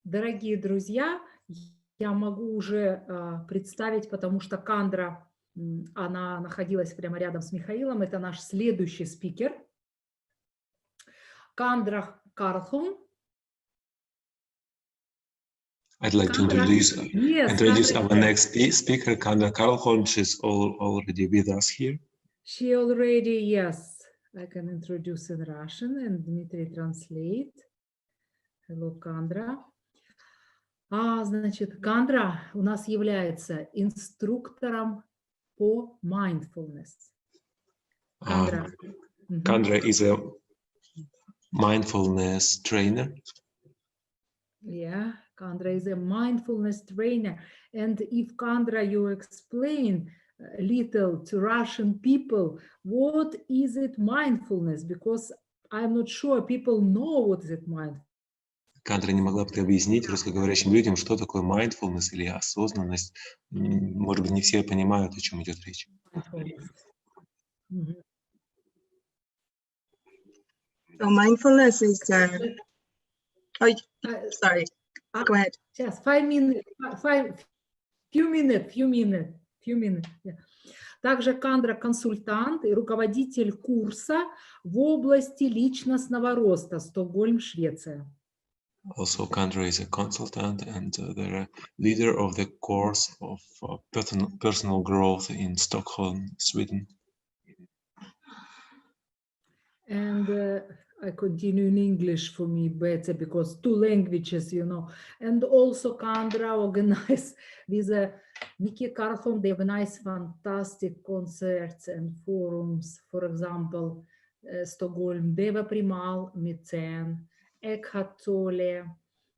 Дорогие друзья, я могу уже представить, потому что Кандра, она находилась прямо рядом с Михаилом, это наш следующий спикер. Кандра Karlholm. I'd like to introduce our next speaker, Candra Karlholm. She's already with us here. She already, yes. I can introduce in Russian and Dmitry translate. Hello, Candra. Значит, Candra у нас является инструктором по mindfulness. Candra is a mindfulness trainer. Yeah, Candra is a mindfulness trainer. And if Candra, you explain a little to Russian people, what is it mindfulness? Because I'm not sure people know what is it mindfulness. Кандра, не могла бы ты объяснить русскоговорящим людям, что такое mindfulness или осознанность? Может быть, не все понимают, о чем идет речь. So mindfulness is. Sorry. Go ahead. Just 5 minutes. Few minutes. Yeah. Также Кандра консультант и руководитель курса в области личностного роста, Стокгольм, Швеция. Also, Candra is a consultant and the leader of the course of personal growth in Stockholm, Sweden. And I continue in English for me better because 2 languages, you know. And also Candra organized with Mickey Karlholm, they organize fantastic concerts and forums. For example, Stockholm, Deva Primal, Miten, Eckhart Tolle,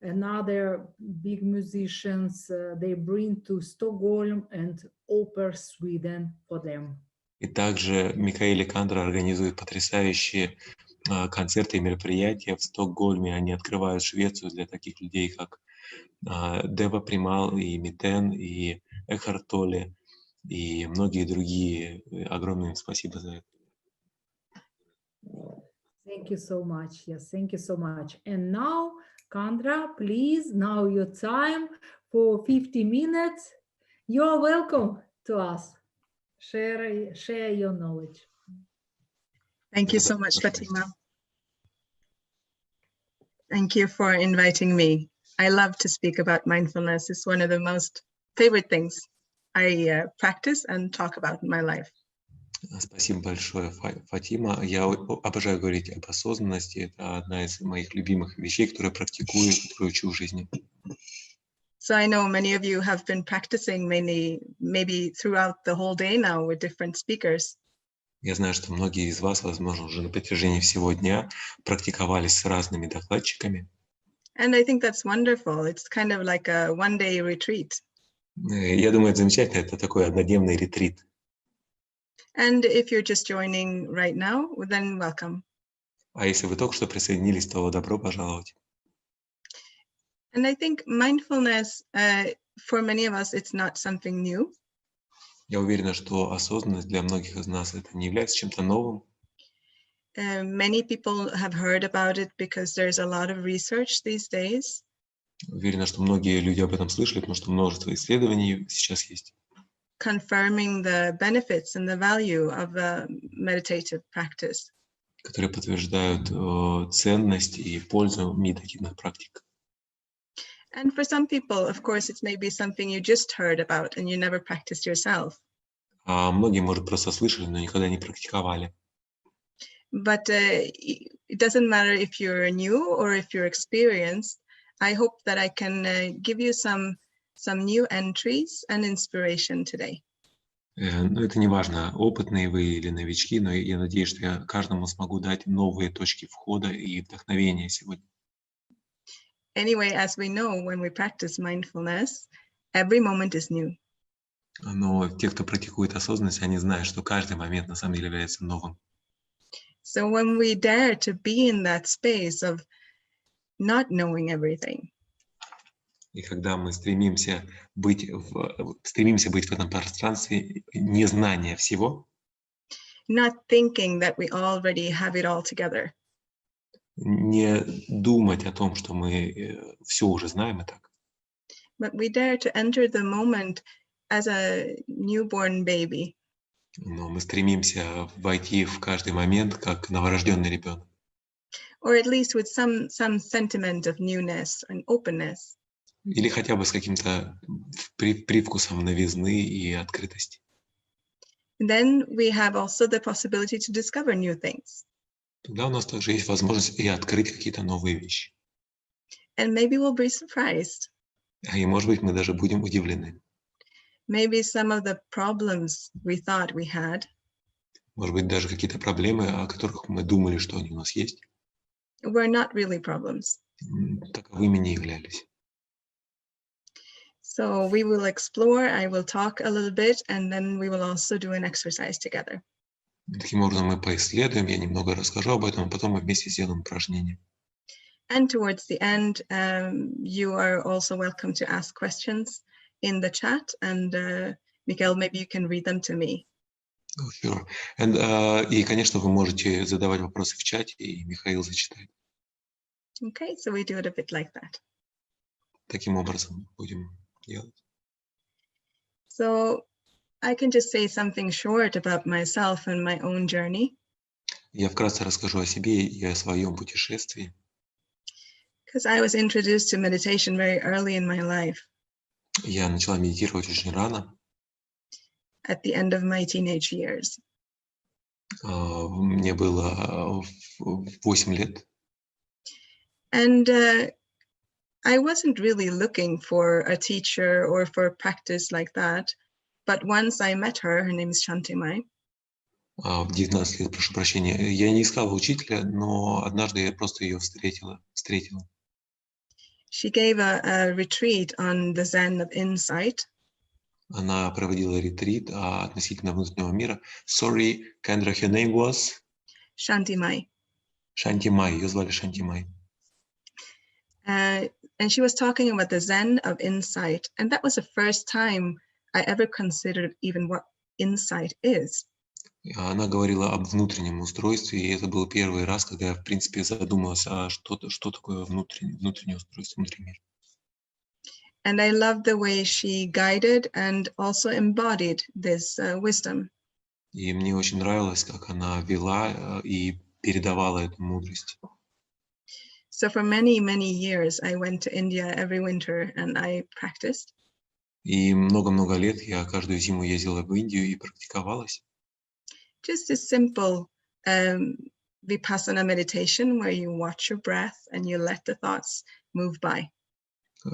and other big musicians, they bring to Stockholm and Opera Sweden for them. И также Михаил и Кандра организуют потрясающие концерты и мероприятия в Стокгольме. Они открывают Швецию для таких людей, как Дева Примал, и Митен, и Экхарт Толле, и многие другие. Огромное им спасибо за это. Thank you so much. Yes, thank you so much. And now, Candra, please, now your time for 50 minutes. You're welcome to us. Share your knowledge. Thank you so much, Fatima. Thank you for inviting me. I love to speak about mindfulness. It's one of the most favorite things I practice and talk about in my life. Спасибо большое, Фатима. Я обожаю говорить об осознанности. Это одна из моих любимых вещей, которые я практикую, которые учу в жизни. So I know many of you have been practicing maybe throughout the whole day now with different speakers. Я знаю, что многие из вас, возможно, уже на протяжении всего дня практиковались с разными докладчиками. And I think that's wonderful. It's kind of like a one-day retreat. Я думаю, это замечательно. Это такой однодневный ретрит. And if you're just joining right now, then welcome. А если вы только что присоединились, то добро пожаловать. And I think mindfulness, for many of us, it's not something new. Я уверена, что осознанность для многих из нас это не является чем-то новым. Many people have heard about it because there's a lot of research these days. Уверена, что многие люди об этом слышали, потому что множество исследований сейчас есть. Confirming the benefits and the value of a meditative practice. Которые подтверждают ценность и пользу медитативных практик. And for some people, of course, it's maybe something you just heard about and you never practiced yourself. А многие, может, просто слышали, но никогда не практиковали. But it doesn't matter if you're new or if you're experienced. I hope that I can give you some new entries and inspiration today. Ну, это не важно, опытные вы или новички, но я надеюсь, что я каждому смогу дать новые точки входа и вдохновения сегодня. Anyway, as we know, when we practice mindfulness, every moment is new. Но те, кто практикует осознанность, они знают, что каждый момент на самом деле является новым. So when we dare to be in that space of not knowing everything, и когда мы стремимся быть в этом пространстве незнания всего, not thinking that we already have it all together, не думать о том, что мы все уже знаем и так. but we dare to enter the moment as a newborn baby. Но мы стремимся войти в каждый момент как новорожденный ребенок. Or at least with some sentiment of newness and openness. Или хотя бы с каким-то привкусом новизны и открытости. And then we have also the possibility to discover new things. Тогда у нас также есть возможность и открыть какие-то новые вещи. And maybe we'll be surprised. И, может быть, мы даже будем удивлены. Maybe some of the problems we thought we had Может быть, даже какие-то проблемы, о которых мы думали, что они у нас есть, were not really problems. таковыми не являлись. So we will explore, I will talk a little bit, and then we will also do an exercise together. Таким образом, мы поисследуем, я немного расскажу об этом, а потом мы вместе сделаем упражнение. And towards the end, you are also welcome to ask questions in the chat, and Mikael, maybe you can read them to me. Oh, sure. И, конечно, вы можете задавать вопросы в чате, и Михаил зачитает. Okay, so we do it a bit like that. Таким образом будем делать. So I can just say something short about myself and my own journey. Я вкратце расскажу о себе и о своем путешествии. Because I was introduced to meditation very early in my life, Я начала медитировать очень рано. at the end of my teenage years. Мне было 8 лет. And I wasn't really looking for a teacher or for practice like that. But once I met her name is Shantimai. В 19 лет, прошу прощения. Я не искала учителя, но однажды я просто ее встретила. She gave a retreat on the Zen of insight. Она проводила ретрит относительно внутреннего мира. Sorry, Candra, her name was? Shantimai. Shantimai, ее звали Shantimai. And she was talking about the Zen of insight. And that was the first time I ever considered even what insight is. Она говорила об внутреннем устройстве, и это был первый раз, когда я, в принципе, задумалась, что такое внутреннее устройство, внутренний мир. And I loved the way she guided and also embodied this wisdom. И мне очень нравилось, как она вела и передавала эту мудрость. So for many, many years, I went to India every winter and I practiced. И много-много лет я каждую зиму ездила в Индию и практиковалась. Just a simple vipassana meditation where you watch your breath and you let the thoughts move by.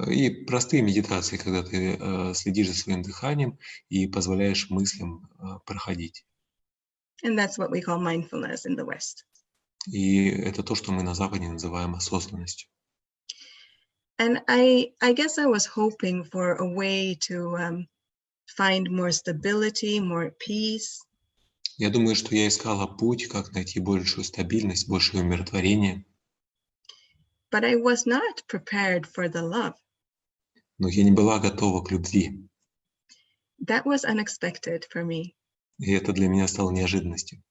И простые медитации, когда ты следишь за своим дыханием и позволяешь мыслям проходить. And that's what we call mindfulness in the West. И это то, что мы на Западе называем осознанностью. And I guess I was hoping for a way to find more stability, more peace. Я думаю, что я искала путь, как найти большую стабильность, большее умиротворение. But I was not prepared for the love. Но я не была готова к любви. That was unexpected for me. И это для меня стало неожиданностью.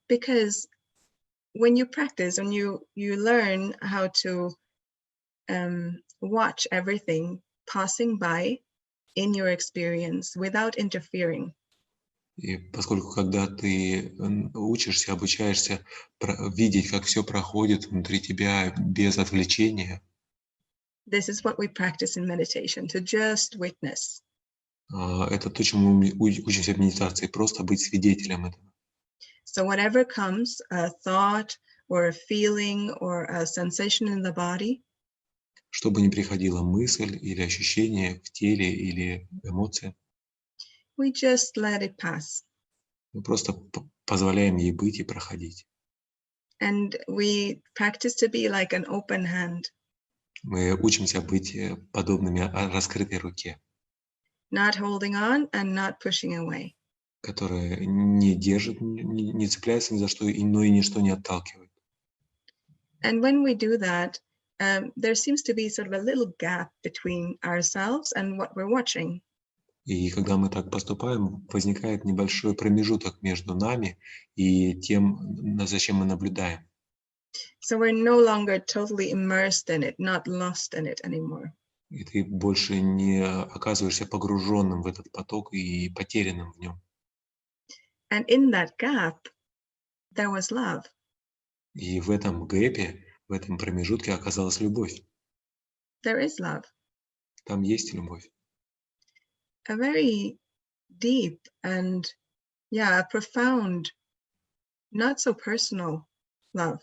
Because when you practice, when you learn how to watch everything passing by in your experience without interfering. И поскольку когда ты учишься, обучаешься видеть, как все проходит внутри тебя без отвлечения. This is what we practice in meditation, to just witness. Это то, чему мы учимся в медитации, просто быть свидетелем этого. So whatever comes, a thought or a feeling or a sensation in the body, Что бы ни приходила мысль или ощущение в теле или эмоция, we just let it pass. мы просто позволяем ей быть и проходить. And we practice to be like an open hand. Мы учимся быть подобными раскрытой руке, Not holding on and not pushing away. которая не держит, не цепляется ни за что, но и ничто не отталкивает. And when we do that, there seems to be sort of a little gap between ourselves and what we're watching. И когда мы так поступаем, возникает небольшой промежуток между нами и тем, за чем мы наблюдаем. So we're no longer totally immersed in it, not lost in it anymore. И ты больше не оказываешься погруженным в этот поток и потерянным в нем. And in that gap, there was love. И в этом гэпе, в этом промежутке оказалась любовь. There is love. Там есть любовь. A very deep and, a profound, not so personal love.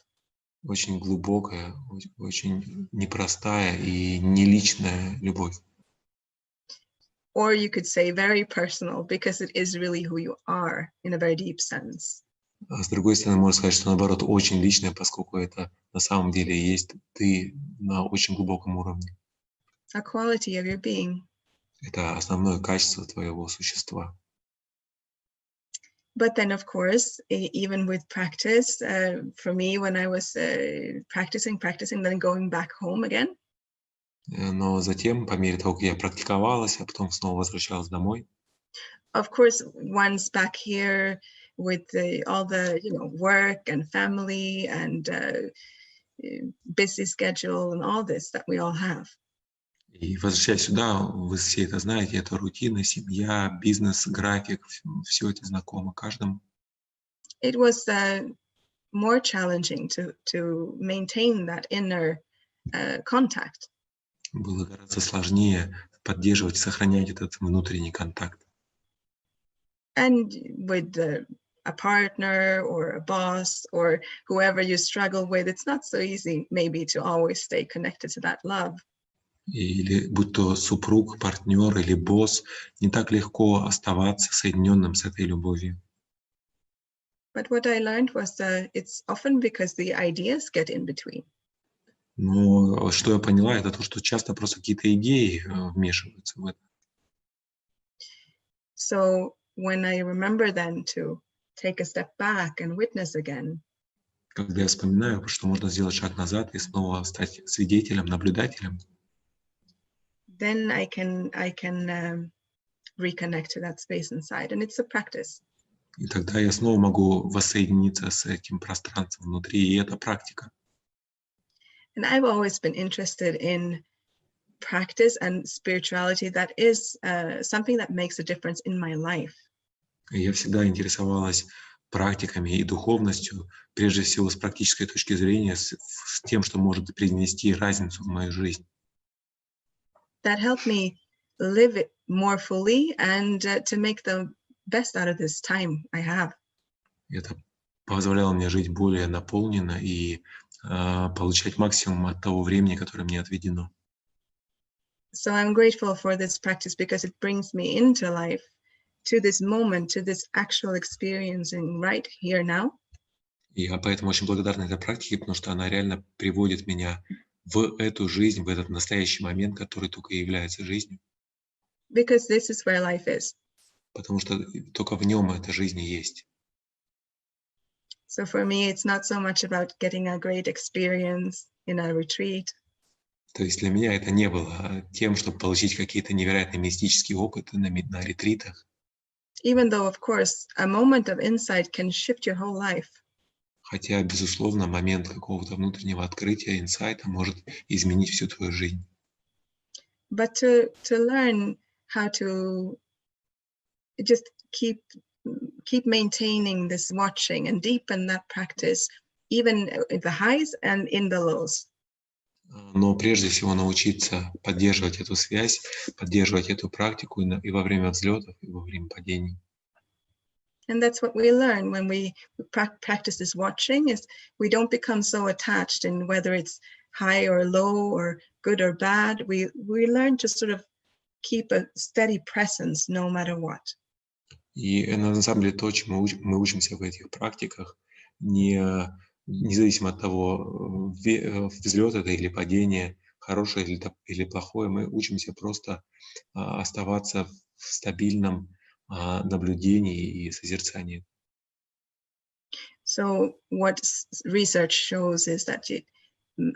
Очень глубокая, очень непростая и неличная любовь. Or you could say very personal, because it is really who you are in a very deep sense. А с другой стороны, можно сказать, что наоборот очень личное, поскольку это на самом деле есть ты на очень глубоком уровне. A quality of your being. Это основное качество твоего существа. But then, of course, even with practice, for me, when I was practicing, then going back home again. Но затем, по мере того, как я практиковалась, а потом снова возвращалась домой, Of course, once back here with all the work and family and busy schedule and all this that we all have. и возвращаясь сюда, вы все это знаете, это рутина, семья, бизнес, график, все это знакомо каждому. It was more challenging to maintain that inner contact. Было гораздо сложнее поддерживать, сохранять этот внутренний контакт. And with a partner or a boss or whoever you struggle with, it's not so easy maybe to always stay connected to that love. Или будь то супруг, партнер или босс, не так легко оставаться соединенным с этой любовью. But what I learned was it's often because the ideas get in between. Но что я поняла, это то, что часто просто какие-то идеи вмешиваются в это. So when I remember then to take a step back and witness again, Когда я вспоминаю, что можно сделать шаг назад и снова стать свидетелем, наблюдателем, then I can reconnect to that space inside, and it's a practice. и тогда я снова могу воссоединиться с этим пространством внутри, и это практика. And I've always been interested in practice and spirituality that is something that makes a difference in my life. И я всегда интересовалась практиками и духовностью, прежде всего с практической точки зрения, с тем, что может принести разницу в мою жизнь. That helped me live it more fully and to make the best out of this time I have. Это позволяло мне жить более наполненно и получать максимум от того времени, которое мне отведено. So I'm grateful for this practice because it brings me into life, to this moment, to this actual experiencing right here now. И я поэтому очень благодарна этой практике, потому что она реально приводит меня в эту жизнь, в этот настоящий момент, который только и является жизнью. Because this is where life is. Потому что только в нем эта жизнь и есть. So for me, it's not so much about getting a great experience in a retreat. То есть для меня это не было тем, чтобы получить какие-то невероятные мистические опыты на ретритах. Even though, of course, a moment of insight can shift your whole life. Хотя, безусловно, момент какого-то внутреннего открытия, инсайта может изменить всю твою жизнь. But to learn how to just keep maintaining this watching and deepen that practice, even in the highs and in the lows. Но прежде всего научиться поддерживать эту связь, поддерживать эту практику и во время взлетов, и во время падений. And that's what we learn when we practice this watching, is we don't become so attached in whether it's high or low or good or bad. We learn to sort of keep a steady presence no matter what. И на самом деле то, чему мы учимся в этих практиках, независимо от того, взлет это или падение, хорошее или плохое, мы учимся просто оставаться в стабильном наблюдении и созерцании. So what research shows is that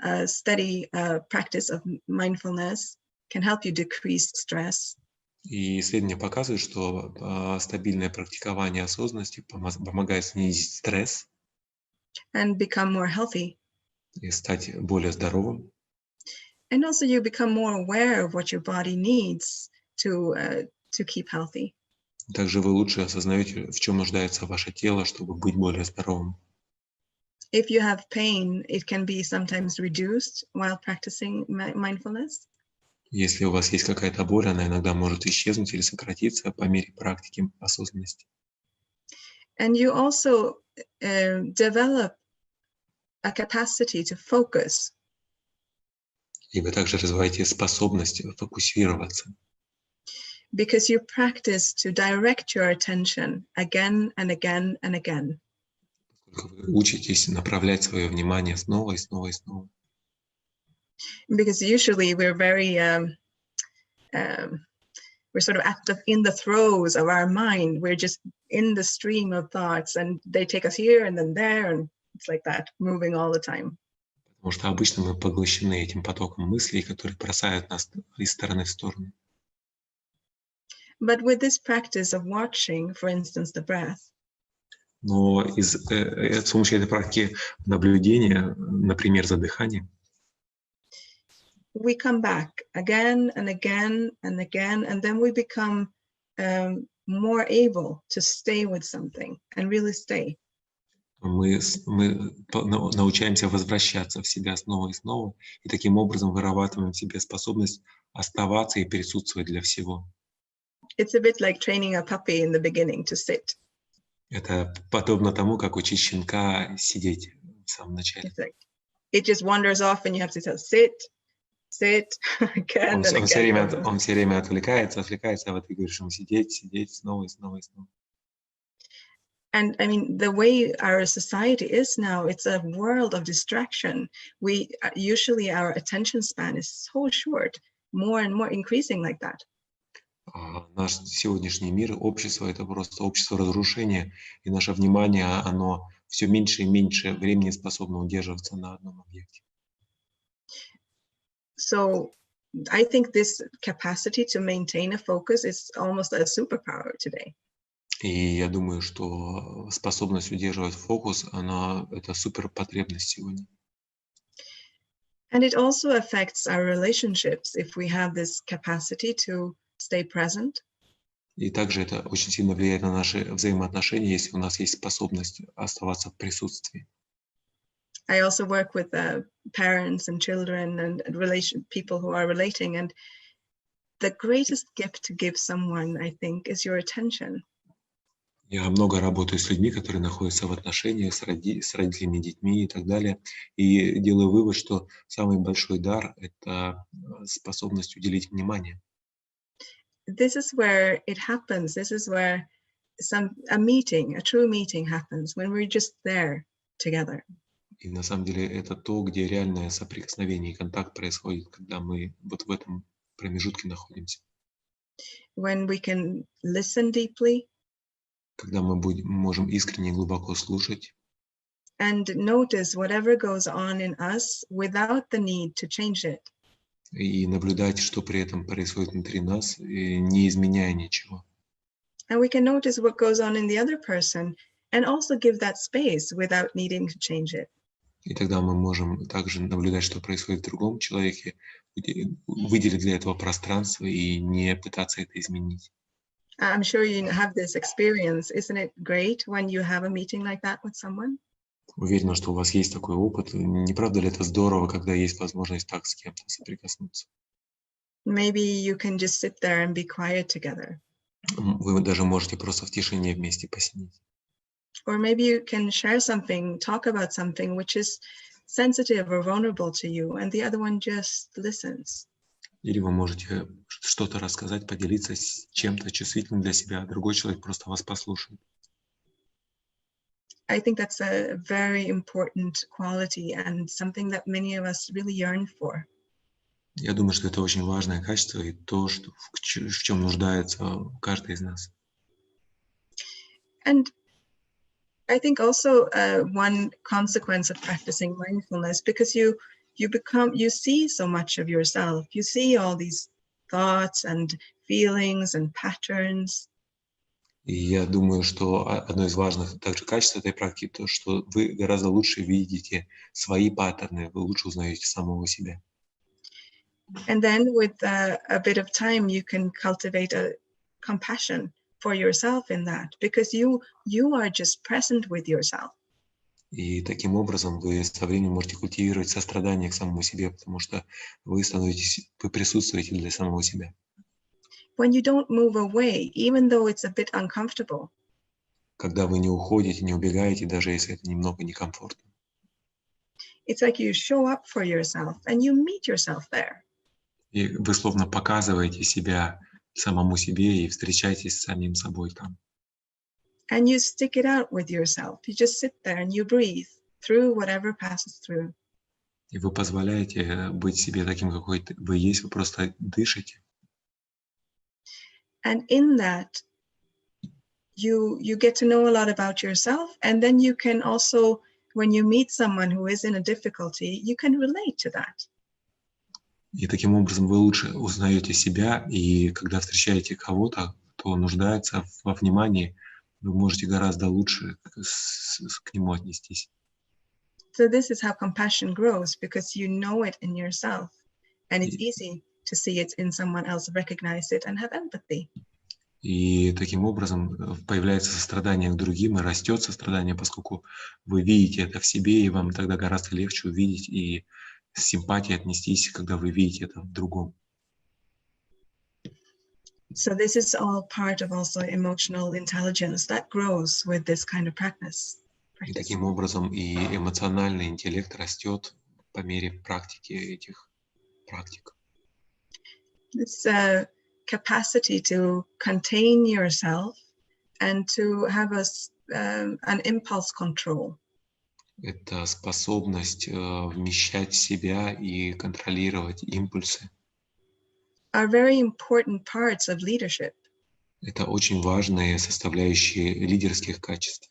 a steady practice of mindfulness can help you decrease stress. И исследования показывают, что стабильное практикование осознанности помогает снизить стресс And become more healthy. и стать более здоровым. And also you become more aware of what your body needs to keep healthy. Также вы лучше осознаете, в чем нуждается ваше тело, чтобы быть более здоровым. If you have pain, it can be sometimes reduced while practicing mindfulness. Если у вас есть какая-то боль, она иногда может исчезнуть или сократиться по мере практики осознанности. And you also develop a capacity to focus. И вы также развиваете способность фокусироваться. Because you practice to direct your attention again and again and again. Вы учитесь направлять свое внимание снова и снова и снова. Because usually we're very we're sort of in the throes of our mind. We're just in the stream of thoughts, and they take us here and then there, and it's like that, moving all the time. Потому что обычно мы поглощены этим потоком мыслей, которые бросают нас из стороны в сторону. But with this practice of watching, for instance, the breath, Но с помощью этой практики наблюдения, например, за дыханием, we come back again and again and again, and then we become more able to stay with something and really stay. мы научаемся возвращаться в себя снова и снова, и таким образом вырабатываем в себе способность оставаться и присутствовать для всего. It's a bit like training a puppy in the beginning to sit. Это подобно тому, как учить щенка сидеть в самом начале. It's like, it just wanders off, and you have to tell sit again and again. Он все время отвлекается, а вот ты говоришь ему сидеть снова и снова и снова. And I mean, the way our society is now, it's a world of distraction. We usually our attention span is so short, more and more increasing like that. Наш сегодняшний мир, общество, это просто общество разрушения, и наше внимание, оно все меньше и меньше времени способно удерживаться на одном объекте. So I think this capacity to maintain a focus is almost a superpower today. И я думаю, что способность удерживать фокус, это суперпотребность сегодня. And it also affects our relationships if we have this capacity to stay present. И также это очень сильно влияет на наши взаимоотношения, если у нас есть способность оставаться в присутствии. I also work with parents and children and people who are relating, and the greatest gift to give someone, I think, is your attention. Я много работаю с людьми, которые находятся в отношениях с родителями, детьми и так далее, и делаю вывод, что самый большой дар – это способность уделить внимание. This is where it happens. This is where a true meeting happens, when we're just there together. И на самом деле это то, где реальное соприкосновение и контакт происходит, когда мы вот в этом промежутке находимся. When we can listen deeply. Когда мы можем искренне и глубоко слушать. And notice whatever goes on in us without the need to change it. И наблюдать, что при этом происходит внутри нас, не изменяя ничего. And we can notice what goes on in the other person and also give that space without needing to change it. И тогда мы можем также наблюдать, что происходит в другом человеке, выделить для этого пространство и не пытаться это изменить. I'm sure you have this experience. Isn't it great when you have a meeting like that with someone? Уверена, что у вас есть такой опыт. Не правда ли это здорово, когда есть возможность так с кем-то соприкоснуться? Maybe you can just sit there and be quiet together. Вы даже можете просто в тишине вместе посидеть. Or maybe you can share something, talk about something which is sensitive or vulnerable to you, and the other one just listens. Или вы можете что-то рассказать, поделиться с чем-то чувствительным для себя, а другой человек просто вас послушает. I think that's a very important quality and something that many of us really yearn for. Я думаю, что это очень важное качество и то, в чем нуждается каждый из нас. And I think also one consequence of practicing mindfulness, because you see so much of yourself. You see all these thoughts and feelings and patterns. И я думаю, что одно из важных также качеств этой практики то, что вы гораздо лучше видите свои паттерны, вы лучше узнаете самого себя. And then with a bit of time, you can cultivate a compassion for yourself in that, because you are just present with yourself. И таким образом вы со временем можете культивировать сострадание к самому себе, потому что вы присутствуете для самого себя. When you don't move away, even though it's a bit uncomfortable, Когда вы не уходите, не убегаете, даже если это немного некомфортно. it's like you show up for yourself and you meet yourself there. И вы словно показываете себя самому себе и встречаетесь с самим собой там. And you stick it out with yourself. You just sit there and you breathe through whatever passes through. И вы позволяете быть себе таким, какой вы есть, вы просто дышите. And in that, you get to know a lot about yourself. And then you can also, when you meet someone who is in a difficulty, you can relate to that. И таким образом вы лучше узнаете себя, и когда встречаете кого-то, кто нуждается во внимании, вы можете гораздо лучше к нему отнестись. So this is how compassion grows, because you know it in yourself. And it's easy to see it in someone else, recognize it, and have empathy. И таким образом появляется сострадание к другим, и растет сострадание, поскольку вы видите это в себе, и вам тогда гораздо легче увидеть и с симпатией отнестись, когда вы видите это в другом. So this is all part of also emotional intelligence that grows with this kind of practice. И таким образом и эмоциональный интеллект растет по мере практики этих практик. It's a capacity to contain yourself and to have an impulse control. Это способность вмещать себя и контролировать импульсы. Are very important parts of leadership. Это очень важные составляющие лидерских качеств.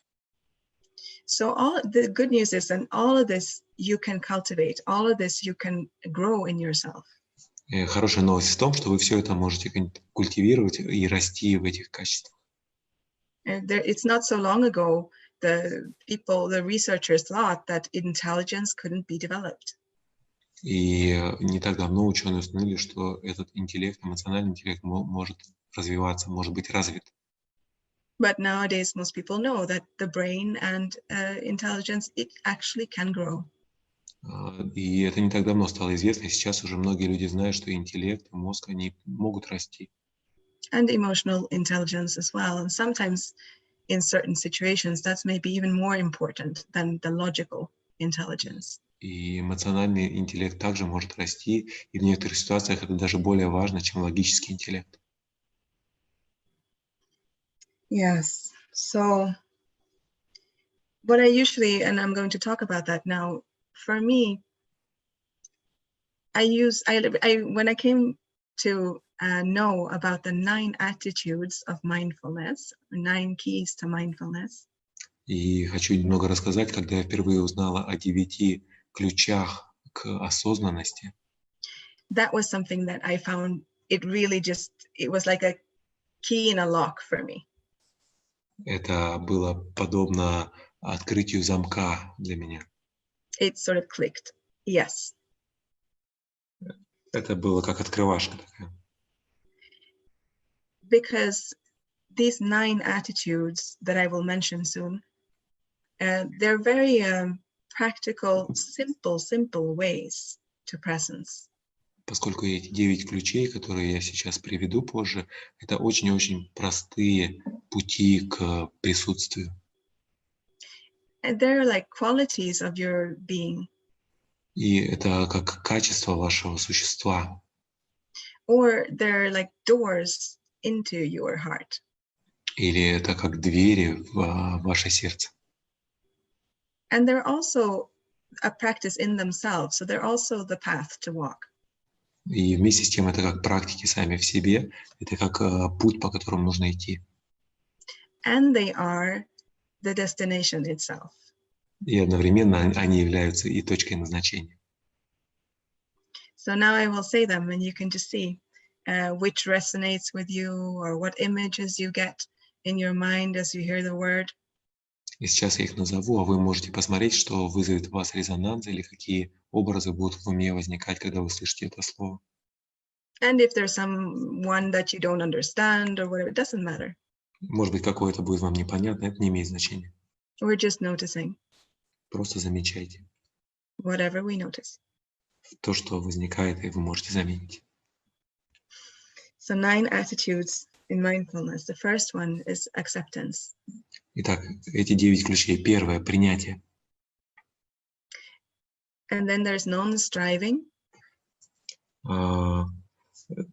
So all the good news is, and all of this you can cultivate, all of this you can grow in yourself. Хорошая новость в том, что вы все это можете культивировать и расти в этих качествах. It's not so long ago the researchers thought that intelligence couldn't be developed. И не так давно ученые установили, что этот интеллект, эмоциональный интеллект может развиваться, может быть развит. But nowadays most people know that the brain and intelligence, it actually can grow. И это не так давно стало известно, и сейчас уже многие люди знают, что интеллект и мозг, они могут расти. And emotional intelligence as well. And sometimes in certain situations, that's maybe even more important than the logical intelligence. И эмоциональный интеллект также может расти, и в некоторых ситуациях это даже более важно, чем логический интеллект. Yes. So what I usually, and I'm going to talk about that now, for me, when I came to know about the 9 attitudes of mindfulness, 9 keys to mindfulness. И хочу немного рассказать, когда я впервые узнала о 9 ключах к осознанности. That was something that I found, it was like a key in a lock for me. Это было подобно открытию замка для меня. It sort of clicked. Yes. Это было как открывашка такая. Because these 9 attitudes that I will mention soon, they're very practical, simple ways to presence. Поскольку эти 9 ключей, которые я сейчас приведу позже, это очень-очень простые пути к присутствию. And they're like qualities of your being. И это как качество вашего существа. Or they're like doors into your heart. Или это как двери в ваше сердце. And they're also a practice in themselves. So they're also the path to walk. И вместе с тем это как практики сами в себе, это как путь, по которому нужно идти. And they are the destination itself. И одновременно они являются и точкой назначения. So now I will say them, and you can just see which resonates with you or what images you get in your mind as you hear the word. И сейчас я их назову, а вы можете посмотреть, что вызовет у вас резонанс или какие образы будут в уме возникать, когда вы слышите это слово. And if there's someone that you don't understand or whatever, it doesn't matter. Может быть, какое-то будет вам непонятно, это не имеет значения. We're just noticing Просто замечайте whatever we notice. то, что возникает, и вы можете заметить. So 9 attitudes in mindfulness. The first one is acceptance. Итак, эти 9 ключей. Первое – принятие. And then there's non-striving.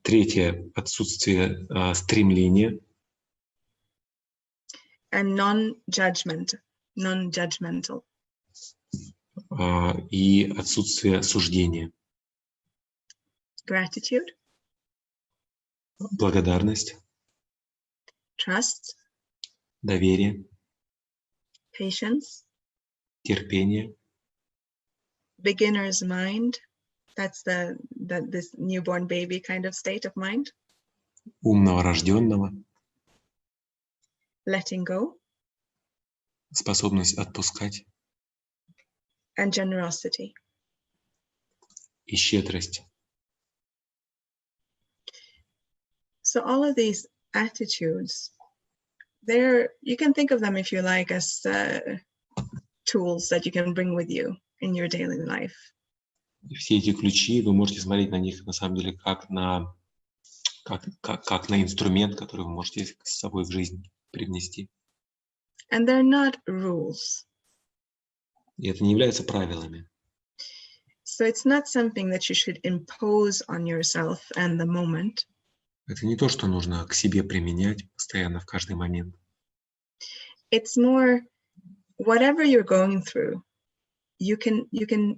Третье – отсутствие стремления. And non-judgment, non-judgmental. И отсутствие суждения. Gratitude, Благодарность, trust, доверие, patience, терпение, beginner's mind. That's this newborn baby kind of state of mind. ум новорожденного, Letting go, способность отпускать and generosity. и щедрость. So all of these attitudes, you can think of them, if you like, as tools that you can bring with you in your daily life. Все эти ключи, вы можете смотреть на них на самом деле как на инструмент, который вы можете с собой в жизнь привнести. And they're not rules. И это не является правилами. So it's not something that you should impose on yourself and the moment. Это не то, что нужно к себе применять постоянно в каждый момент. It's more whatever you're going through, you can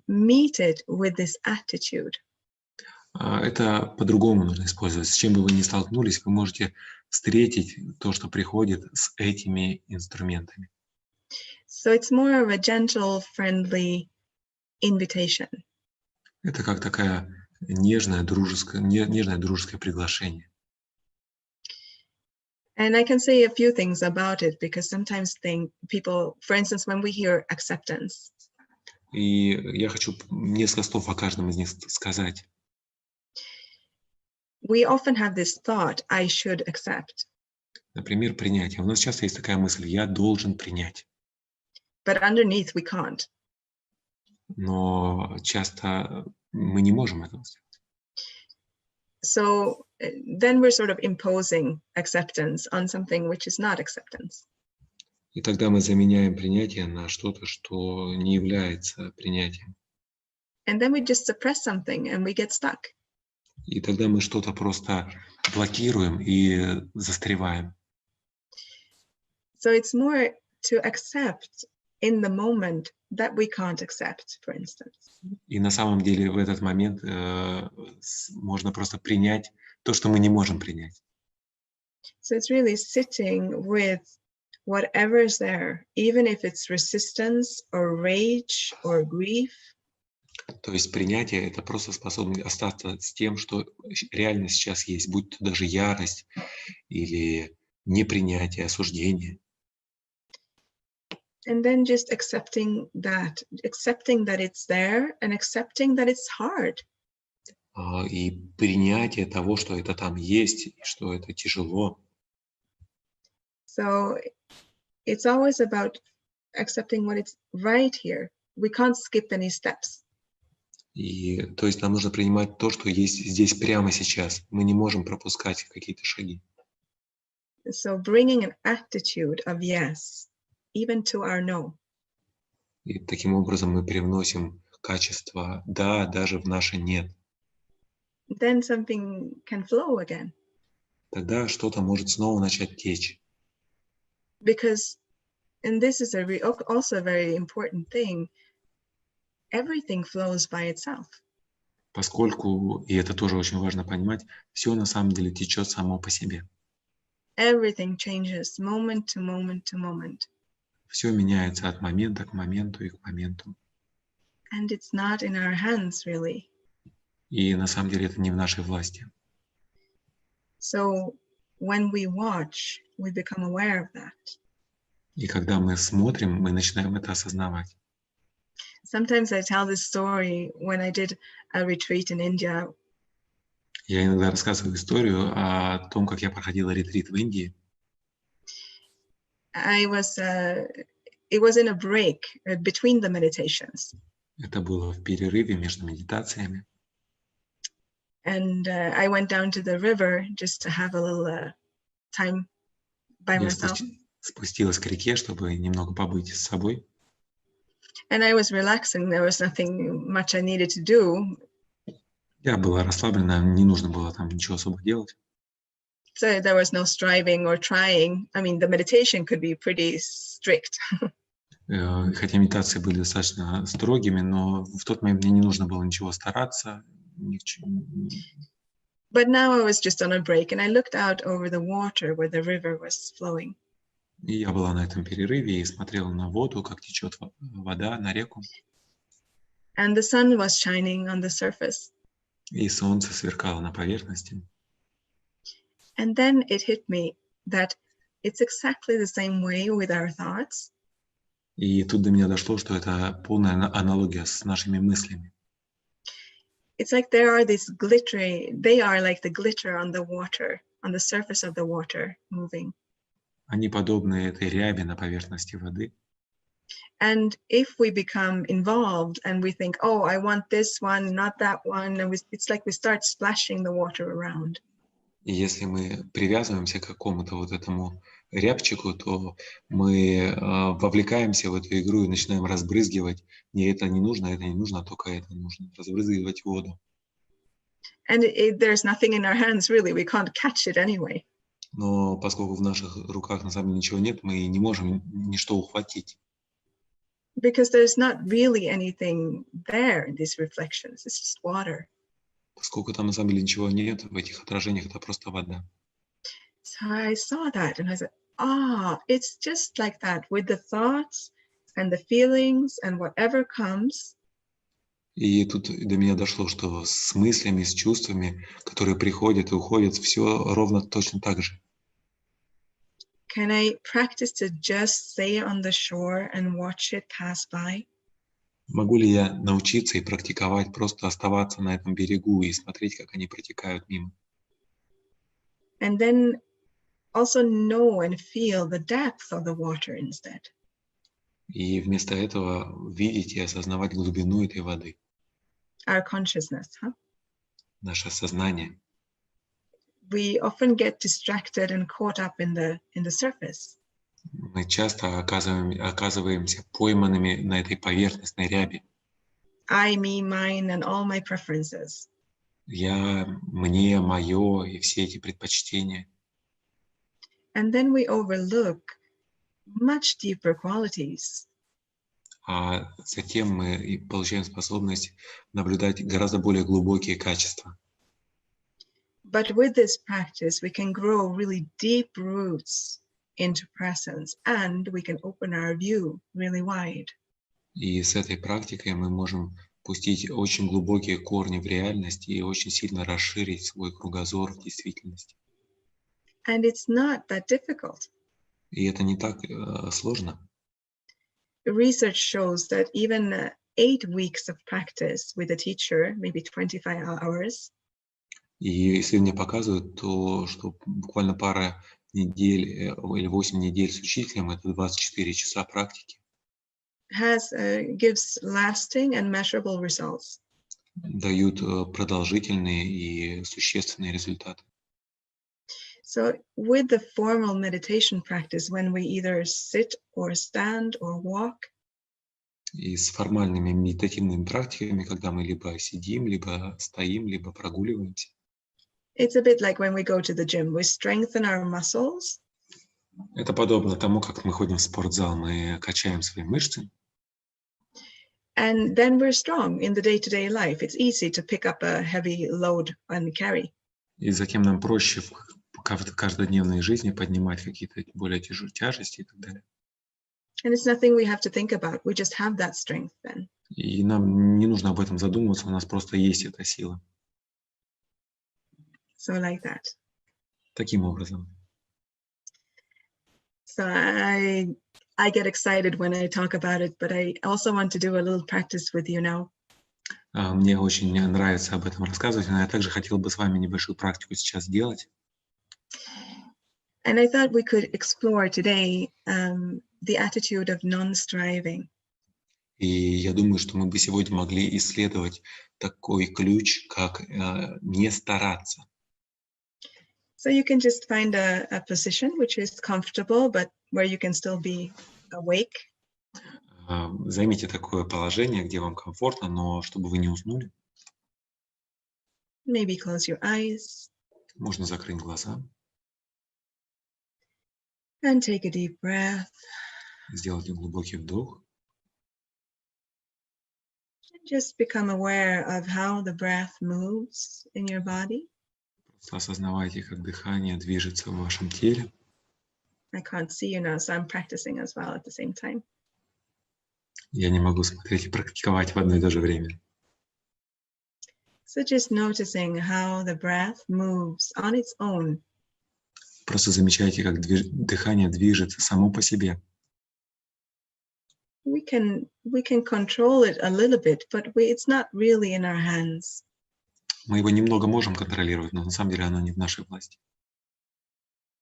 meet it with this attitude. Это по-другому нужно использовать. С чем бы вы ни столкнулись, вы можете встретить то, что приходит с этими инструментами. So it's more of a gentle, friendly invitation. Это как такая нежное дружеское приглашение. And I can say a few things about it because sometimes people, for instance, when we hear acceptance. И я хочу несколько слов о каждом из них сказать. We often have this thought, I should accept. Например, принятие. У нас часто есть такая мысль, я должен принять. But underneath we can't. Но часто мы не можем этого сделать. So then we're sort of imposing acceptance on something which is not acceptance. И тогда мы заменяем принятие на что-то, что не является принятием. And then we just suppress something and we get stuck. И тогда мы что-то просто блокируем и застреваем. So it's more to accept in the moment that we can't accept, for instance. И на самом деле в этот момент можно просто принять то, что мы не можем принять. So it's really sitting with whatever is there, even if it's resistance or rage or grief. То есть принятие – это просто способность остаться с тем, что реально сейчас есть, будь то даже ярость или непринятие, осуждение. And then just accepting that it's there and accepting that it's hard. И принятие того, что это там есть, и что это тяжело. So it's always about accepting what is right here. We can't skip any steps. И то есть нам нужно принимать то, что есть здесь прямо сейчас. Мы не можем пропускать какие-то шаги. So bringing an attitude of yes, even to our no. И таким образом мы привносим качество «да» даже в наше «нет». Then something can flow again. Тогда что-то может снова начать течь. Because, and this is also a very important thing, everything flows by itself. Поскольку, и это тоже очень важно понимать, все на самом деле течет само по себе. Everything changes moment to moment to moment. Все меняется от момента к моменту и к моменту. And it's not in our hands, really. И на самом деле это не в нашей власти. So when we watch, we become aware of that. И когда мы смотрим, мы начинаем это осознавать. Sometimes I tell this story when I did a retreat in India. Я иногда рассказываю историю о том, как я проходила ретрит в Индии. It was in a break between the meditations. Это было в перерыве между медитациями. And I went down to the river just to have a little time by Я myself. спустилась к реке, чтобы немного побыть с собой. And I was relaxing. There was nothing much I needed to do. Я была расслаблена, не нужно было там ничего особо делать. So there was no striving or trying. I mean, the meditation could be pretty strict. Хотя медитации были достаточно строгими, но в тот момент мне не нужно было ничего стараться. But now I was just on a break, and I looked out over the water where the river was flowing. И я была на этом перерыве и смотрела на воду, как течет вода, на реку. And the sun was shining on the surface. И солнце сверкало на поверхности. And then it hit me that it's exactly the same way with our thoughts. И тут до меня дошло, что это полная аналогия с нашими мыслями. It's like they are like the glitter on the water, on the surface of the water moving. Они подобны этой ряби на поверхности воды. And if we become involved and we think, oh, I want this one, not that one, and it's like we start splashing the water around. И если мы привязываемся к какому-то вот этому рябчику, то мы вовлекаемся в эту игру и начинаем разбрызгивать. Не это не нужно, а только это нужно. Разбрызгивать воду. And there's nothing in our hands, really. We can't catch it anyway. Но поскольку в наших руках на самом деле ничего нет, мы не можем ничто ухватить. Because there's not really anything there in these reflections. It's just water. Поскольку там на самом деле ничего нет, в этих отражениях это просто вода. So I saw that and I said, it's just like that with the thoughts and the feelings and whatever comes. И тут до меня дошло, что с мыслями, с чувствами, которые приходят и уходят, все ровно точно так же. Can I practice to just stay on the shore and watch it pass by? Могу ли я научиться и практиковать, просто оставаться на этом берегу и смотреть, как они протекают мимо? And then also know and feel the depth of the water instead. И вместо этого видеть и осознавать глубину этой воды. Our consciousness, Наше сознание. We often get distracted and caught up in the surface. Мы часто оказываемся пойманными на этой поверхностной ряби. I, me, mine, and all my preferences. Я, мне, мое и все эти предпочтения. And then we overlook much deeper qualities. А затем мы получаем способность наблюдать гораздо более глубокие качества. But with this practice, we can grow really deep roots into presence, and we can open our view really wide. И с этой практикой мы можем пустить очень глубокие корни в реальность и очень сильно расширить свой кругозор в действительности. And it's not that difficult. И это не так сложно. Research shows that even 8 weeks of practice with a teacher, maybe 25 hours, И исследования показывают то, что буквально пара недель или 8 недель с учителем, это 24 часа практики, gives lasting and measurable results. дают продолжительные и существенные результаты. So with the formal meditation practice, when we either sit or stand or walk, И с формальными медитативными практиками, когда мы либо сидим, либо стоим, либо прогуливаемся, it's a bit like when we go to the gym. We strengthen our muscles. это подобно тому, как мы ходим в спортзал, мы качаем свои мышцы, And then we're strong in the day-to-day life. It's easy to pick up a heavy load and carry. и затем нам проще в каждодневной жизни поднимать какие-то более тяжелые тяжести и так далее. And it's nothing we have to think about. We just have that strength then. И нам не нужно об этом задумываться, у нас просто есть эта сила. So like that. Таким образом. So I get excited when I talk about it, but I also want to do a little practice with you now. Мне очень нравится об этом рассказывать, но я также хотел бы с вами небольшую практику сейчас сделать. And I thought we could explore today the attitude of non-striving. И я думаю, что мы бы сегодня могли исследовать такой ключ, как не стараться. So you can just find a position which is comfortable, but where you can still be awake. Займите такое положение, где вам комфортно, но чтобы вы не уснули. Maybe close your eyes Можно закрыть глаза, and take a deep breath. сделать глубокий вдох. Just become aware of how the breath moves in your body. Просто осознавайте, как дыхание движется в вашем теле. I can't see you now, so I'm practicing as well at the same time. Я не могу смотреть и практиковать в одно и то же время. So just noticing how the breath moves on its own. Просто замечайте, как дыхание движется само по себе. We can control it a little bit, but it's not really in our hands. Мы его немного можем контролировать, но на самом деле оно не в нашей власти.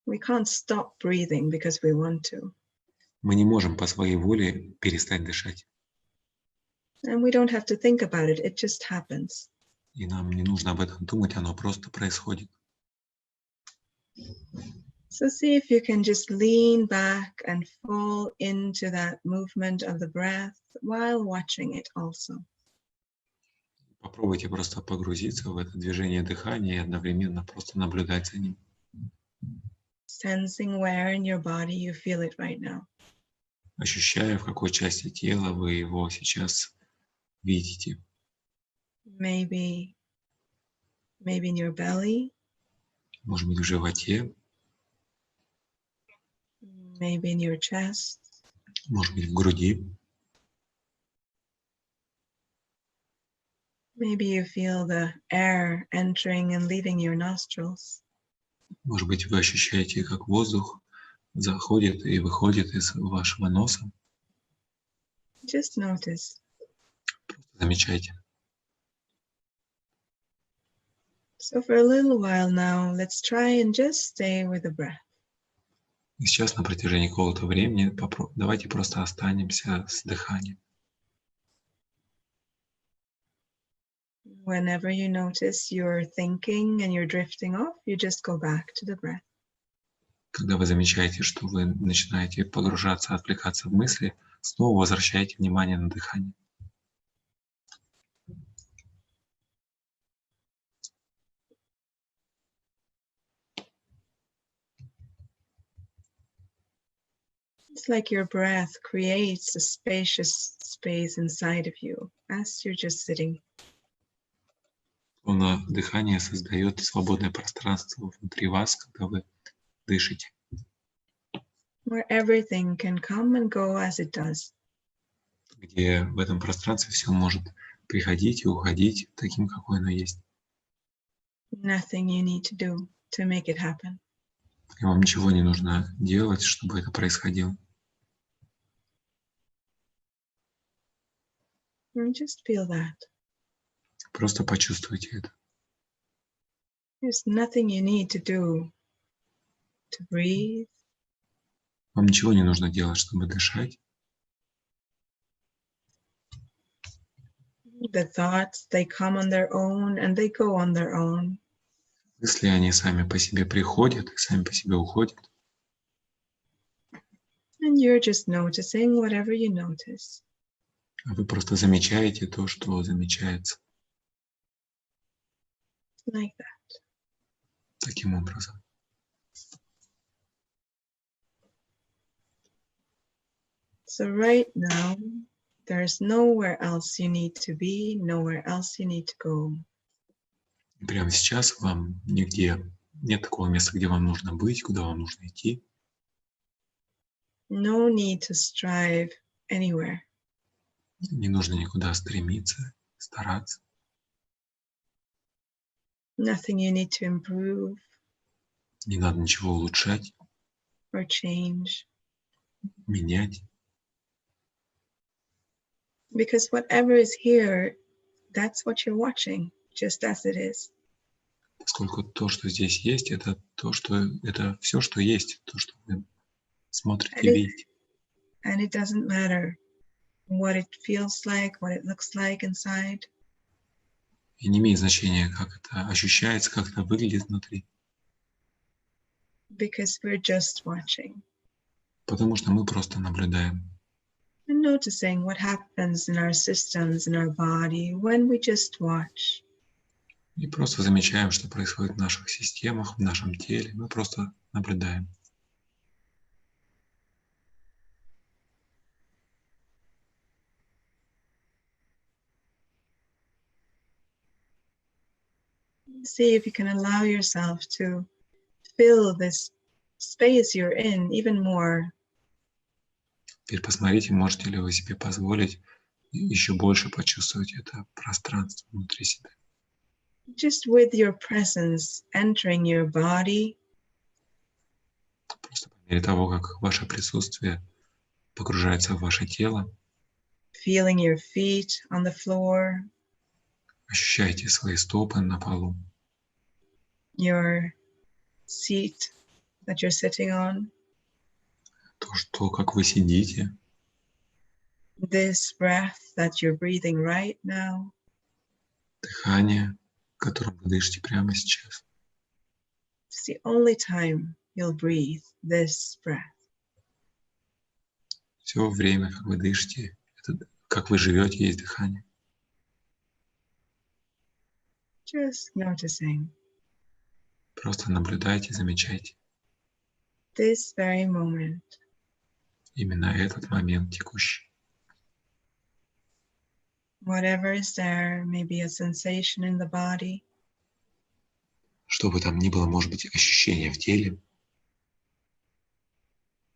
We can't stop breathing because we want to. Мы не можем по своей воле перестать дышать. And we don't have to think about it, it just happens. И нам не нужно об этом думать, оно просто происходит. So see if you can just lean back and fall into that movement of the breath while watching it also. Попробуйте просто погрузиться в это движение дыхания и одновременно просто наблюдать за ним. Sensing where in your body you feel it right now. Ощущая, в какой части тела вы его сейчас видите. Maybe in your belly. Может быть, в животе, Maybe in your chest. может быть, в груди. Maybe you feel the air entering and leaving your nostrils. Может быть, вы ощущаете, как воздух заходит и выходит из вашего носа. Just notice. Просто замечайте. So for a little while now, let's try and just stay with the breath. И сейчас на протяжении какого-то времени давайте просто останемся с дыханием. Whenever you notice you're thinking and you're drifting off, you just go back to the breath. Когда вы замечаете, что вы начинаете погружаться, отвлекаться в мысли, снова возвращайте внимание на дыхание. It's like your breath creates a spacious space inside of you as you're just sitting. Словно дыхание создает свободное пространство внутри вас, когда вы дышите. Where everything can come and go as it does. Где в этом пространстве все может приходить и уходить таким, какое оно есть. Nothing you need to do to make it happen. И вам ничего не нужно делать, чтобы это происходило. And just feel that. Просто почувствуйте это. There's nothing you need to do to breathe. Вам ничего не нужно делать, чтобы дышать. The thoughts, they come on their own and they go on their own. Мысли, они сами по себе приходят и сами по себе уходят. And you're just noticing whatever you notice. А вы просто замечаете то, что замечается. Like that. Таким образом. So right now, there's nowhere else you need to be, nowhere else you need to go. Прямо сейчас вам нигде нет такого места, где вам нужно быть, куда вам нужно идти. No need to strive anywhere. Не нужно никуда стремиться, стараться. Nothing you need to improve. Не надо ничего улучшать, or change, менять. because whatever is here, that's what you're watching, just as it is. Поскольку то, что здесь есть, это все, что есть, то, что вы смотрите и видите. And it doesn't matter what it feels like, what it looks like inside. И не имеет значения, как это ощущается, как это выглядит внутри. Because we're just watching Потому что мы просто наблюдаем. and noticing what happens in our systems, in our body, when we just watch. И просто замечаем, что происходит в наших системах, в нашем теле. Мы просто наблюдаем. See if you can allow yourself to fill this space you're in even more. Теперь посмотрите, можете ли вы себе позволить еще больше почувствовать это пространство внутри себя. Just with your presence entering your body, Просто по мере того, как ваше присутствие погружается в ваше тело, feeling your feet on the floor, ощущайте свои стопы на полу, your seat that you're sitting on, то, как вы сидите, this breath that you're breathing right now. дыхание, которым вы дышите прямо сейчас. It's the only time you'll breathe this breath. Все время, как вы дышите, как вы живете, есть дыхание. Just noticing Просто наблюдайте, замечайте. this very moment. Именно этот момент текущий. Whatever is there, maybe a sensation in the body, Что бы там ни было, может быть, ощущение в теле,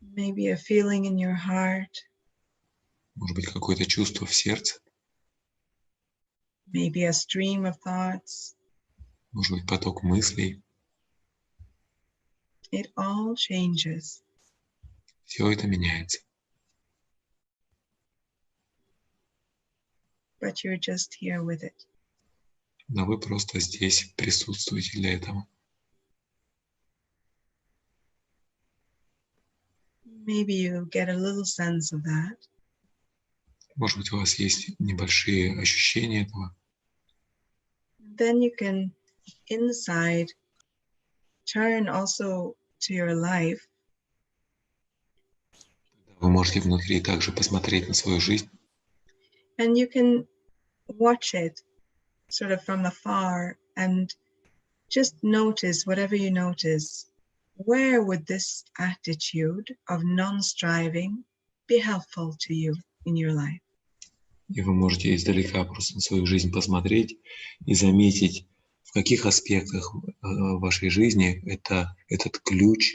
maybe a feeling in your heart, может быть, какое-то чувство в сердце, maybe a stream of thoughts. может быть, поток мыслей. It all changes. Все это меняется. But you're just here with it. Но вы просто здесь присутствуете для этого. Maybe you get a little sense of that. Может быть, у вас есть небольшие ощущения этого. Then you can, inside, turn also to your life Вы можете внутри также посмотреть на свою жизнь. and you can watch it sort of from afar and just notice whatever you notice. Where would this attitude of non-striving be helpful to you in your life? И вы можете издалека просто на свою жизнь посмотреть и заметить, в каких аспектах вашей жизни этот ключ,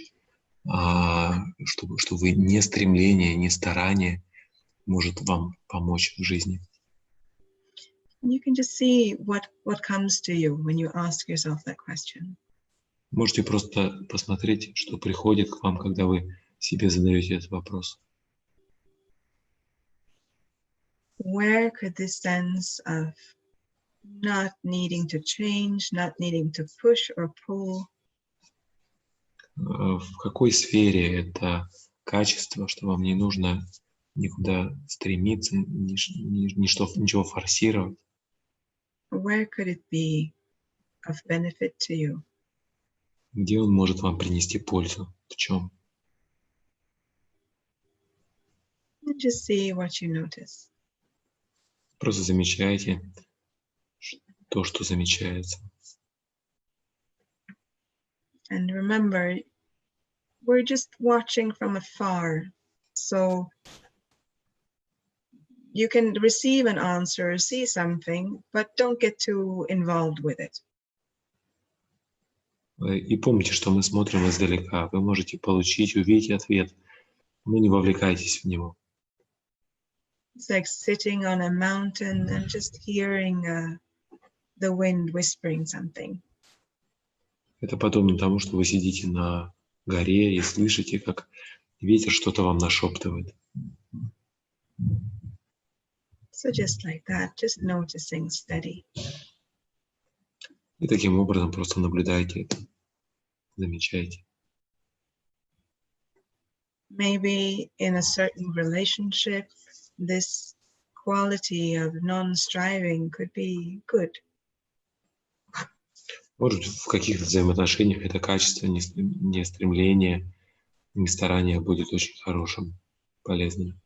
что вы не стремление, не старание может вам помочь в жизни. You can just see what comes to you when you ask yourself that question. Можете просто посмотреть, что приходит к вам, когда вы себе задаете этот вопрос. Where could this sense of not needing to change, not needing to push or pull, В какой сфере это качество, что вам не нужно никуда стремиться, ничего форсировать? where could it be of benefit to you? Где он может вам принести пользу? В чем? And just see what you notice. Просто замечайте то, что замечается. And remember, we're just watching from afar. So you can receive an answer, see something, but don't get too involved with it. И помните, что мы смотрим издалека. Вы можете получить, увидеть ответ, но не вовлекайтесь в него. It's like sitting on a mountain and just hearing the wind whispering something. Это подобно тому, что вы сидите на горе и слышите, как ветер что-то вам нашептывает. So just like that, just noticing steady. И таким образом просто наблюдайте это, замечайте. Maybe in a certain relationship, this quality of non-striving could be good. Может, в каких-то взаимоотношениях это качество, не стремление, не старание будет очень хорошим, полезным.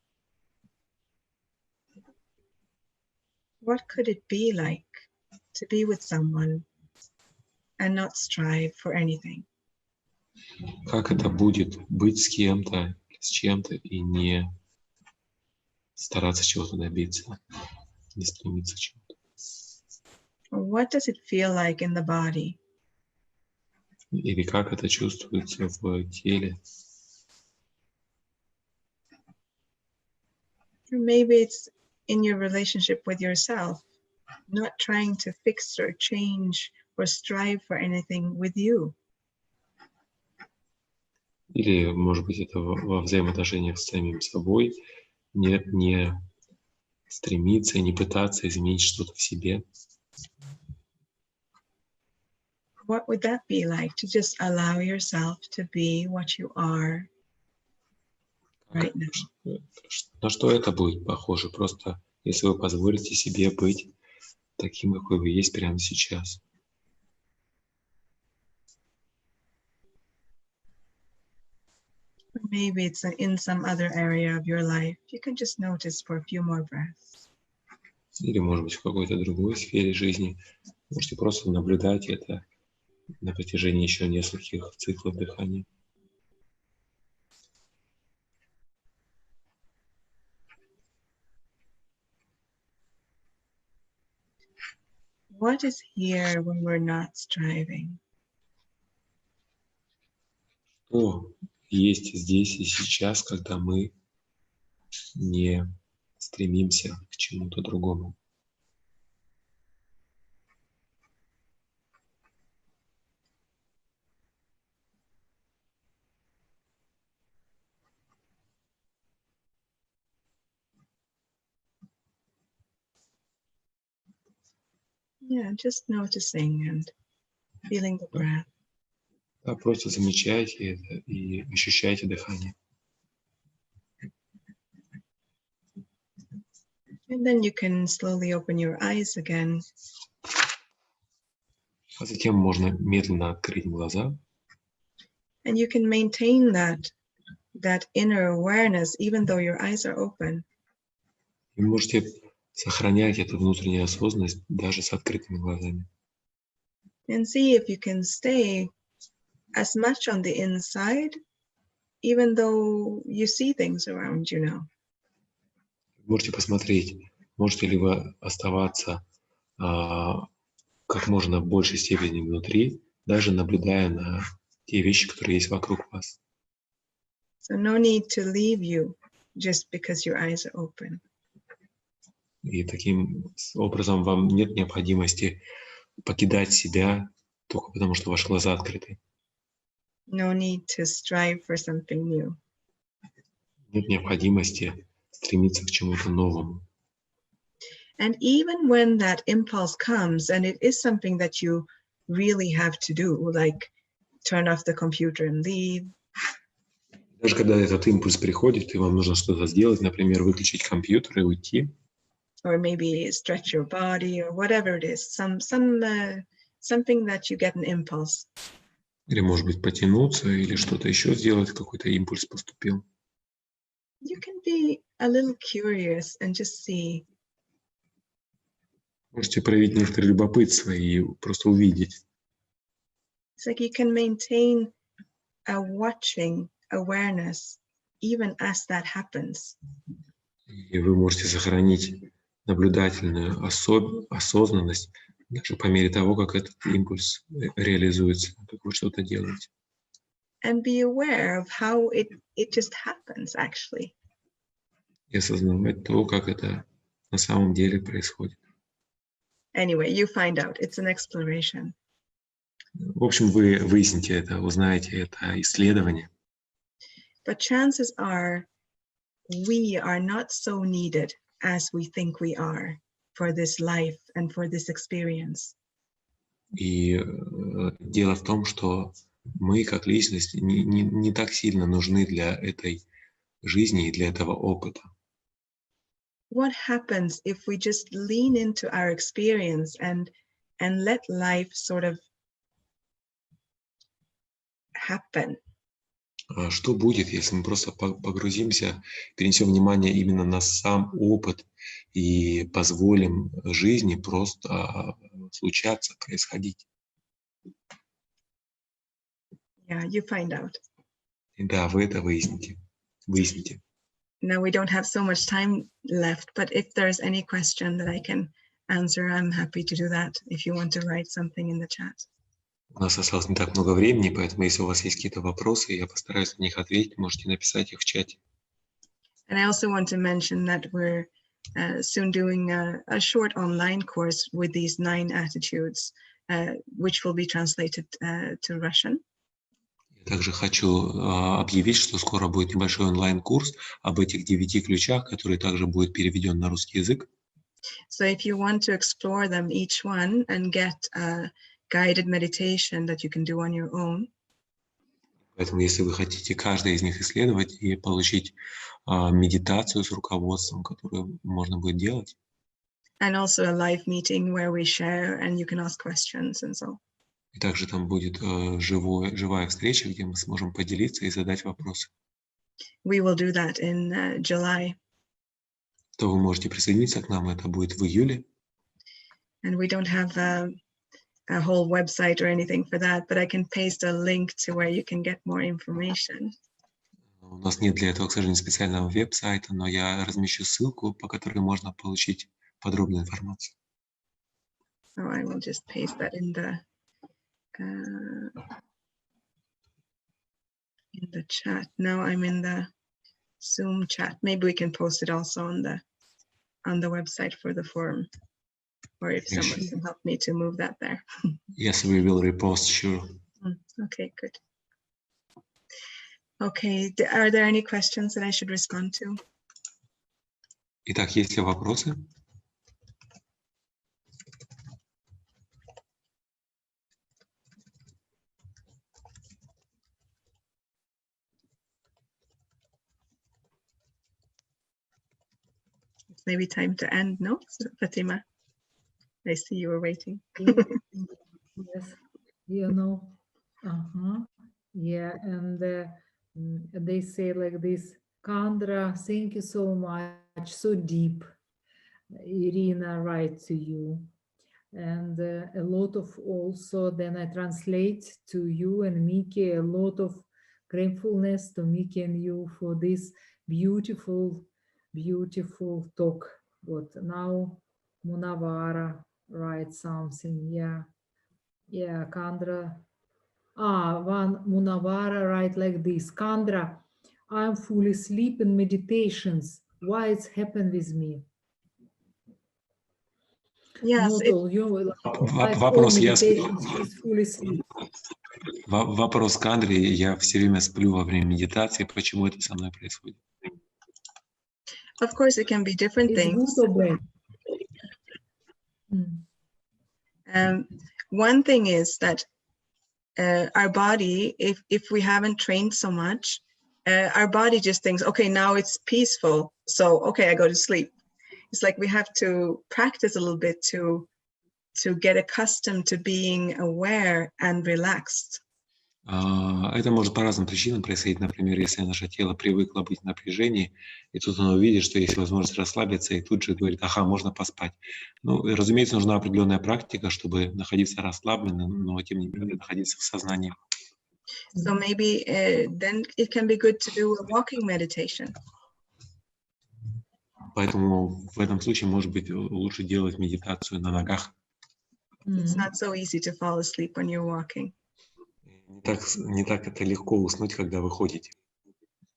What could it be like to be with someone and not strive for anything? Как это будет быть с кем-то, с чем-то и не стараться чего-то добиться, не стремиться к чему-то? What does it feel like in the body? Или как это чувствуется в теле? Or maybe it's in your relationship with yourself, not trying to fix or change or strive for anything with you. Или, может быть, это во взаимоотношениях с самим собой, не стремиться, не пытаться изменить что-то в себе. What would that be like, to just allow yourself to be what you are right now? На что это будет похоже? Просто если вы позволите себе быть таким, какой вы есть прямо сейчас. Or maybe it's in some other area of your life. You can just notice for a few more breaths. Или, может быть, в какой-то другой сфере жизни. Можете просто наблюдать это на протяжении еще нескольких циклов дыхания. What is here when we're not striving? Что есть здесь и сейчас, когда мы не стремимся к чему-то другому? Yeah, just noticing and feeling the breath. Да, просто замечайте это и ощущайте дыхание. And then you can slowly open your eyes again. А затем можно медленно открыть глаза. And you can maintain that inner awareness, even though your eyes are open. И можете сохранять эту внутреннюю осознанность даже с открытыми глазами. And see if you can stay as much on the inside, even though you see things around you now. Можете посмотреть, можете ли вы оставаться как можно в большей степени внутри, даже наблюдая на те вещи, которые есть вокруг вас. So no need to leave you just because your eyes are open. И таким образом вам нет необходимости покидать себя только потому, что ваши глаза открыты. No need to strive for something new. Нет необходимости стремиться к чему-то новому. And even when that impulse comes, and it is something that you really have to do, like turn off the computer and leave. Даже когда этот импульс приходит, и вам нужно что-то сделать, например, выключить компьютер и уйти, Or maybe stretch your body, or whatever it is, something that you get an impulse. или, может быть, потянуться, или что-то еще сделать, какой-то импульс поступил. You can be a little curious and just see. Можете проявить некоторое любопытство и просто увидеть. It's like you can maintain a watching awareness even as that happens. И вы можете сохранить наблюдательную осознанность даже по мере того, как этот импульс реализуется, как вы что-то делаете. And be aware of how it just happens, actually. И осознавать то, как это на самом деле происходит. Anyway, you find out. It's an exploration. В общем, вы выясните это, узнаете это исследование. But chances are we are not so needed as we think we are for this life and for this experience. И дело в том, что мы, как личность, не так сильно нужны для этой жизни и для этого опыта. What happens if we just lean into our experience and let life sort of happen? Что будет, если мы просто погрузимся, перенесем внимание именно на сам опыт и позволим жизни просто случаться, происходить? Yeah, you find out. Да, вы это выясните. Now we don't have so much time left, but if there's any question that I can answer, I'm happy to do that if you want to write something in the chat. У нас осталось не так много времени, поэтому если у вас есть какие-то вопросы, я постараюсь на них ответить, можете написать их в чате. And I also want to mention that we're soon doing a short online course with these 9 attitudes, which will be translated to Russian. Я также хочу объявить, что скоро будет небольшой онлайн-курс об этих 9 ключах, который также будет переведен на русский язык. So if you want to explore them, each one, and get a guided meditation that you can do on your own. Поэтому, если вы хотите каждый из них исследовать и получить медитацию с руководством, которую можно будет делать. And also a live meeting where we share and you can ask questions and so. И также там будет живая встреча, где мы сможем поделиться и задать вопросы. We will do that in July. То вы можете присоединиться к нам, это будет в июле. And we don't have a whole website or anything for that, but I can paste a link to where you can get more information. У нас нет для этого, к сожалению, специального веб-сайта, но я размещу ссылку, по которой можно получить подробную информацию. So I will just paste that in the chat. Now I'm in the Zoom chat. Maybe we can post it also on the website for the forum, or if someone can help me to move that there. Yes, we will repost, sure. Okay, good. Okay, are there any questions that I should respond to? Итак, есть ли вопросы? It's maybe time to end, no, Fatima? I see you were waiting. Yes, yeah, and they say like this, Candra, thank you so much, so deep. Irina, write to you. And a lot of also, then I translate to you and Miki, a lot of gratefulness to Miki and you for this beautiful, beautiful talk. But now Munawara write something, yeah, Candra. One Munawara write like this, Candra, I'm fully asleep in meditations. Why it's happened with me? Yes. Вопрос Вопрос Кандре, я все время сплю во время медитации, почему это со мной происходит? Of course, it can be different things. One thing is that our body, if we haven't trained so much, our body just thinks, okay, now it's peaceful, so okay, I go to sleep. It's like we have to practice a little bit to get accustomed to being aware and relaxed. Это может по разным причинам происходить. Например, если наше тело привыкло быть в напряжении, и тут оно видит, что есть возможность расслабиться, и тут же говорит, ага, можно поспать. Ну, и, разумеется, нужна определенная практика, чтобы находиться расслабленным, но тем не менее находиться в сознании. So maybe then it can be good to do a walking meditation. Поэтому в этом случае, может быть, лучше делать медитацию на ногах. It's not so easy to fall asleep when you're walking. Не так это легко уснуть, когда вы ходите.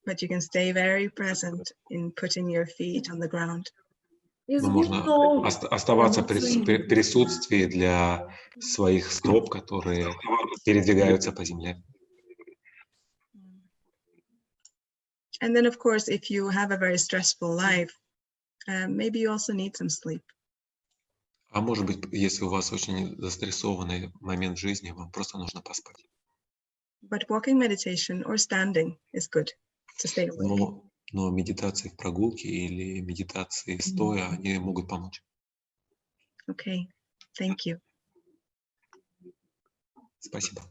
But you can stay very present in putting your feet on the ground. Is Но good можно note. оставаться not so при easy. присутствии для своих стоп, которые передвигаются по земле. And then, of course, if you have a very stressful life, maybe you also need some sleep. А может быть, если у вас очень застрессованный момент жизни, вам просто нужно поспать. But walking meditation or standing is good to stay awake. Но медитации в прогулке или медитации стоя, они могут помочь. Okay, thank you. Спасибо.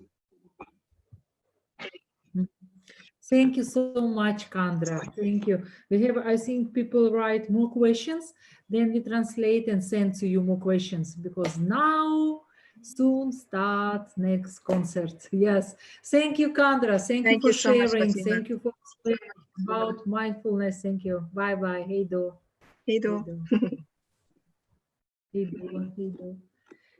Thank you so much, Candra. Thank you. We have, I think, people write more questions, then we translate and send to you more questions, because now soon start next concert. Yes. Thank you, Candra. Thank you for so much, sharing. Fatima. Thank you for explaining about mindfulness. Thank you. Bye-bye. Heido. Heido. Heido.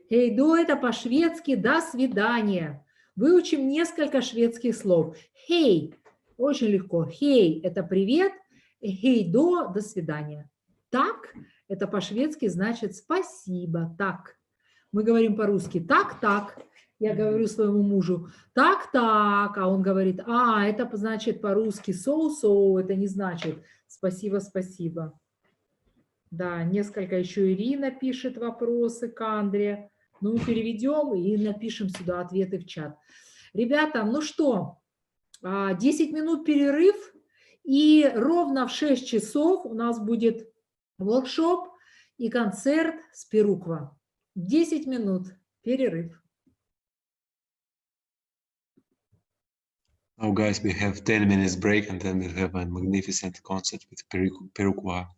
Heido — это по-шведски «до свидания». Выучим несколько шведских слов. Хей — очень легко. Хей — это привет. Хейдо — до свидания. Так — это по-шведски значит спасибо. Так. Мы говорим по-русски так. Я говорю своему мужу так, а он говорит, это значит по-русски so, это не значит спасибо. Да, несколько еще Ирина пишет вопросы к Кандре. Ну, переведем и напишем сюда ответы в чат. Ребята, ну что, 10 минут перерыв, и ровно в 6 часов у нас будет воркшоп и концерт с перуква. 10 минут перерыв. Now, guys, we have 10 minutes break, and then we have a magnificent concert with Perukwa.